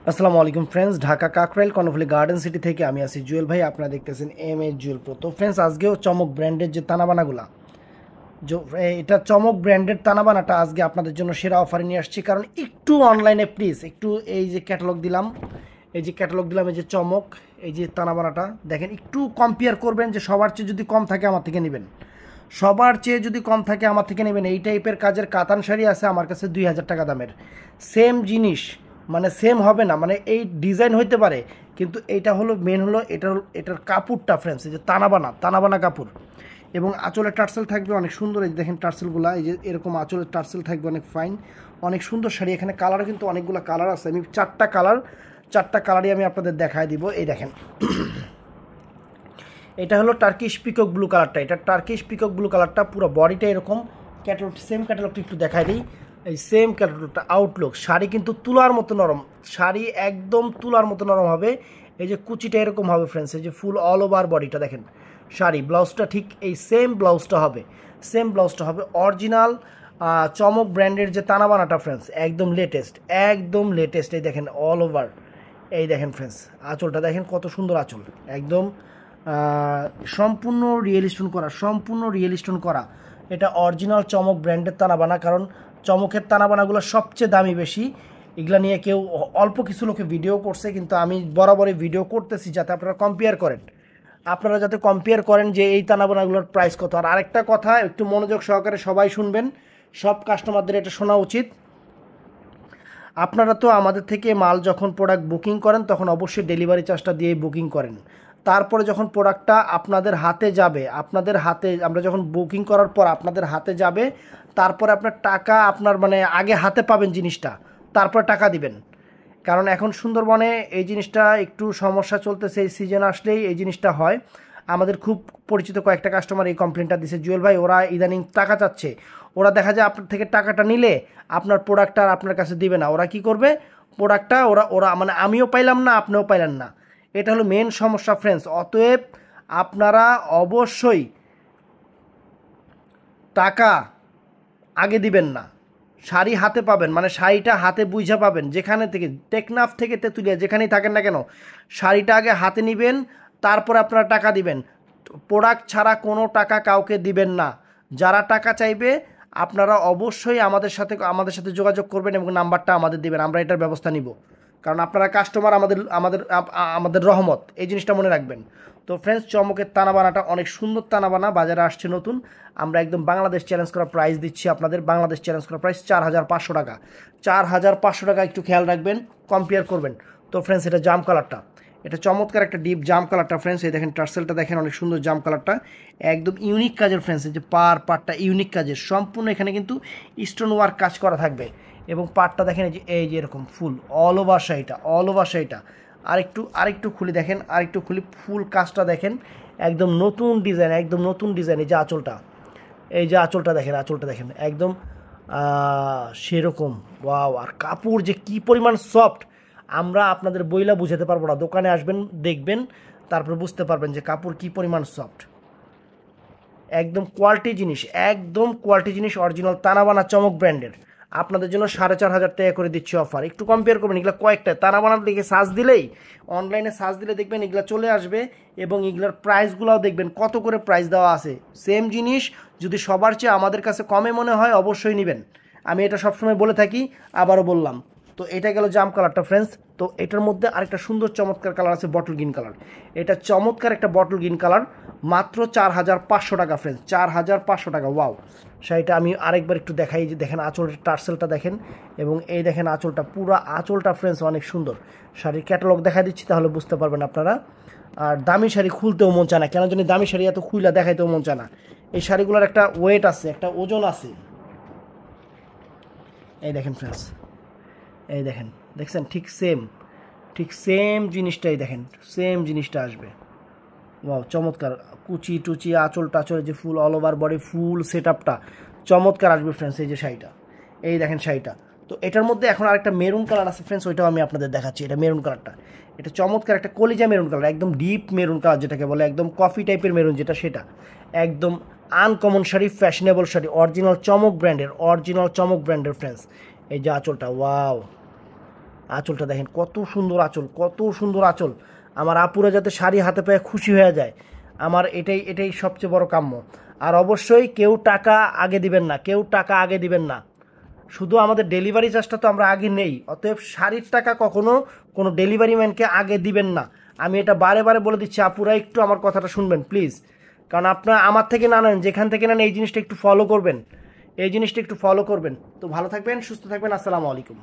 আসসালামু আলাইকুম friends, Dhaka Kakrail Karnaphuli garden city থেকে আমি আছি জুয়েল ভাই। আপনারা দেখতেছেন এম জুয়েল প্রো। তো ফ্রেন্ডস, আজকেও চমক ব্র্যান্ডের যে তানাবানাগুলা, এটা চমক ব্র্যান্ডের তানাবানাটা আজকে আপনাদের জন্য সেরা অফারে নিয়ে আসছি। কারণ একটু অনলাইনে প্লিজ একটু এই যে ক্যাটালগ দিলাম, এই যে চমক, এই যে তানাবানাটা দেখেন, একটু কম্পেয়ার করবেন যে সবার চেয়ে যদি কম থাকে আমার থেকে নেবেন, সবার চেয়ে যদি কম থাকে আমার থেকে নেবেন। এই টাইপের কাজের কাতান শাড়ি আছে আমার কাছে 2000 টাকা দামের। সেম জিনিস মানে সেম হবে না, মানে এই ডিজাইন হইতে পারে, কিন্তু এইটা হলো মেন হলো এটার কাপড়টা ফ্রেন্ডস, এই যে তানাবানা কাপড়, এবং আঁচলের টার্সেল থাকবে অনেক সুন্দর। এই যে দেখেন টার্সেলগুলো, এই যে এরকম আঁচলের টার্সেল থাকবে অনেক ফাইন, অনেক সুন্দর শাড়ি। এখানে কালার কিন্তু অনেকগুলো কালার আছে, আমি চারটা কালারই আমি আপনাদের দেখায় দিব। এই দেখেন, এটা হলো টার্কিশ পিকক ব্লু কালারটা, এটা টার্কিশ পিকক ব্লু কালারটা, পুরো বডিটা এরকম। সেম ক্যাটালগটা একটু দেখাই দিই। এই সেম ক্যাটালগটা আউটলুক, শাড়ি কিন্তু তুলার মতো নরম, শাড়ি একদম তুলার মতো নরম হবে। এই যে কুচিটা এরকম হবে ফ্রেন্ডস, এই যে ফুল অল ওভার বডিটা দেখেন। শাড়ি ব্লাউজটা ঠিক এই সেম ব্লাউজটা হবে অরিজিনাল চমক ব্র্যান্ডের যে তানাবানাটা ফ্রেন্ডস, একদম লেটেস্ট। এই দেখেন অল ওভার, এই দেখেন ফ্রেন্ডস, আঁচলটা দেখেন কত সুন্দর আঁচল, একদম সম্পূর্ণ রিয়েল স্টোন করা। এটা অরিজিনাল চমক ব্র্যান্ডের তানাবানা, কারণ চমকের তানাবানাগুলো সবচেয়ে দামি বেশি। এগুলা নিয়ে কেউ অল্প কিছু লোকে ভিডিও করছে, কিন্তু আমি বরাবরই ভিডিও করতেছি যাতে আপনারা যাতে কম্পেয়ার করেন যে এই তানাবানাগুলোর প্রাইস কত। আর আরেকটা কথা, একটু মনোযোগ সহকারে সবাই শুনবেন, সব কাস্টমারদের এটা শোনা উচিত। আপনারা তো আমাদের থেকে মাল যখন প্রোডাক্ট বুকিং করেন তখন অবশ্যই ডেলিভারি চার্জটা দিয়ে বুকিং করেন। তারপরে যখন প্রোডাক্টটা আপনাদের হাতে যাবে, আমরা যখন বুকিং করার পর আপনাদের হাতে যাবে, তারপরে আপনার টাকা আপনার মানে আগে হাতে পাবেন জিনিসটা, তারপরে টাকা দিবেন। কারণ এখন সুন্দরবনে এই জিনিসটা একটু সমস্যা চলতেছে, এই সিজন আসলেই এই জিনিসটা হয়। আমাদের খুব পরিচিত কয়েকটা কাস্টমার এই কমপ্লেনটা দিছে, জুয়েল ভাই ওরা ইদানিং টাকা চাচ্ছে, ওরা দেখা যায় আপনার থেকে টাকাটা নিলে আপনার প্রোডাক্টটা আর আপনার কাছে দিবে না। ওরা কি করবে, প্রোডাক্টটা ওরা ওরা মানে আমিও পাইলাম না, আপনিও পাইলেন না। এটা হলো মেন সমস্যা ফ্রেন্ডস। অতএব আপনারা অবশ্যই টাকা আগে দিবেন না, শাড়ি হাতে পাবেন, মানে শাড়িটা হাতে বুঝা পাবেন, যেখানে থেকে টেকনাফ থেকে তেঁতুলিয়া যেখানেই থাকেন না কেন, শাড়িটা আগে হাতে নেবেন, তারপরে আপনারা টাকা দিবেন। প্রোডাক্ট ছাড়া কোনো টাকা কাউকে দিবেন না। যারা টাকা চাইবে আপনারা অবশ্যই আমাদের সাথে যোগাযোগ করবেন এবং নাম্বারটা আমাদের দিবেন, আমরা এটার ব্যবস্থা নিব। কারণ আপনারা কাস্টমার, আমাদের রহমত, এই জিনিসটা মনে রাখবেন। তো ফ্রেন্ডস, চমকের তানাবানাটা অনেক সুন্দর তানাবানা, বাজারে আসছে নতুন। আমরা একদম বাংলাদেশ চ্যালেঞ্জ করা প্রাইস দিচ্ছি আপনাদের, বাংলাদেশ চ্যালেঞ্জ করা প্রাইস 4500 টাকা। 4500 টাকা, একটু খেয়াল রাখবেন, কম্পেয়ার করবেন। তো ফ্রেন্ডস, এটা জাম কালারটা, এটা চমৎকার একটা ডিপ জাম কালারটা ফ্রেন্ডস। এই দেখেন টার্সেলটা দেখেন, অনেক সুন্দর জাম কালারটা, একদম ইউনিক কাজের ফ্রেন্ডস। এই যে পার্টটা ইউনিক কাজের, সম্পূর্ণ এখানে কিন্তু স্টোন ওয়ার্ক কাজ করা থাকবে। এবং পার্টটা দেখেন, এই যে এরকম ফুল অল ওভার শাড়িটা। আরেকটু খুলে দেখেন, ফুল কাজটা দেখেন, একদম নতুন ডিজাইন। এই যে আঁচলটা দেখেন একদম সেরকম। ওয়াও! আর কাপড় যে কি পরিমাণ সফট, আমরা আপনাদের বইলা বুঝাতে পারবো না। দোকানে আসবেন, দেখবেন, তারপর বুঝতে পারবেন যে কাপড় কি পরিমাণ সফট। একদম কোয়ালিটি জিনিস অরিজিনাল তানাবানা চমক ব্র্যান্ডের। আপনাদের জন্য 4500 টাকা করে দিচ্ছি অফার। একটু কম্পেয়ার করবেন, এগুলো কয়েকটা তানাবানার দিকে অনলাইনে সার্চ দিলে দেখবেন এগুলো চলে আসবে, এবং এগুলোর প্রাইসগুলোও দেখবেন কত করে প্রাইস দেওয়া আছে। সেম জিনিস যদি সবার চেয়ে আমাদের কাছে কমে মনে হয় অবশ্যই নেবেন, আমি এটা সবসময় বলে থাকি, আবারও বললাম। তো এটা গেল জাম কালারটা ফ্রেন্ডস। তো এটার মধ্যে আরেকটা সুন্দর চমৎকার কালার আছে, বটল গ্রিন কালার। এটা চমৎকার একটা বটল গ্রিন কালার, মাত্র 4500 টাকা ফ্রেন্ডস, 4500 টাকা। ওয়াও! শাড়িটা আমি আরেকবার একটু দেখাই, যে দেখেন আঁচলের টার্সেলটা দেখেন, এবং এই দেখেন আঁচলটা, পুরো আঁচলটা ফ্রেন্ডস অনেক সুন্দর। শাড়ির ক্যাটালগ দেখা দিচ্ছি, তাহলে বুঝতে পারবেন আপনারা। আর দামি শাড়ি খুলতেও মন চায় না, কেন জানি দামি শাড়ি এত খুইলা দেখাইতেও মন চায় না। এই শাড়িগুলোর একটা ওয়েট আছে, একটা ওজন আছে। এই দেখেন ফ্রেন্ডস, এই দেখেন, দেখছেন? ঠিক সেম জিনিসটাই দেখেন, সেম জিনিসটা আসবে। ওয়াও! চমৎকার কুচি টুচি, আঁচল টাচল, যে ফুল all over body, full set আপটা চমৎকার আসবে ফ্রেন্ডস। এই যে শাড়িটা, এই দেখেন শাড়িটা। তো এটার মধ্যে এখন আরেকটা মেরুন কালার আছে ফ্রেন্ডস, ওইটাও আমি আপনাদের দেখাচ্ছি। এটা মেরুন কালারটা, এটা চমৎকার একটা কলিজা মেরুন কালার, একদম ডিপ মেরুন কালার যেটাকে বলে, একদম কফি টাইপের মেরুন যেটা, সেটা একদম uncommon sari, fashionable sari, original চমক ব্র্যান্ডের ফ্রেন্ডস। এই যে আঁচলটা, ওয়াও! আঁচলটা দেখেন কত সুন্দর আঁচল, কত সুন্দর আঁচল। আমার আপুরা যাতে শাড়ি হাতে পেয়ে খুশি হয়ে যায়, আমার এটাই সবচেয়ে বড় কাম্য। আর অবশ্যই কেউ টাকা আগে দিবেন না, কেউ টাকা আগে দিবেন না। শুধু আমাদের ডেলিভারি চার্জটা তো আমরা আগে নেই, অতএব শাড়ির টাকা কখনো কোনো ডেলিভারি ম্যানকে আগে দিবেন না। আমি এটা বারে বারে বলে দিচ্ছি, আপুরা একটু আমার কথাটা শুনবেন প্লিজ। কারণ আপনারা আমার থেকে না নেন, যেখান থেকে নেন এই জিনিসটা একটু ফলো করবেন, এই জিনিসটা একটু ফলো করবেন। তো ভালো থাকবেন, সুস্থ থাকবেন, আসসালামু আলাইকুম।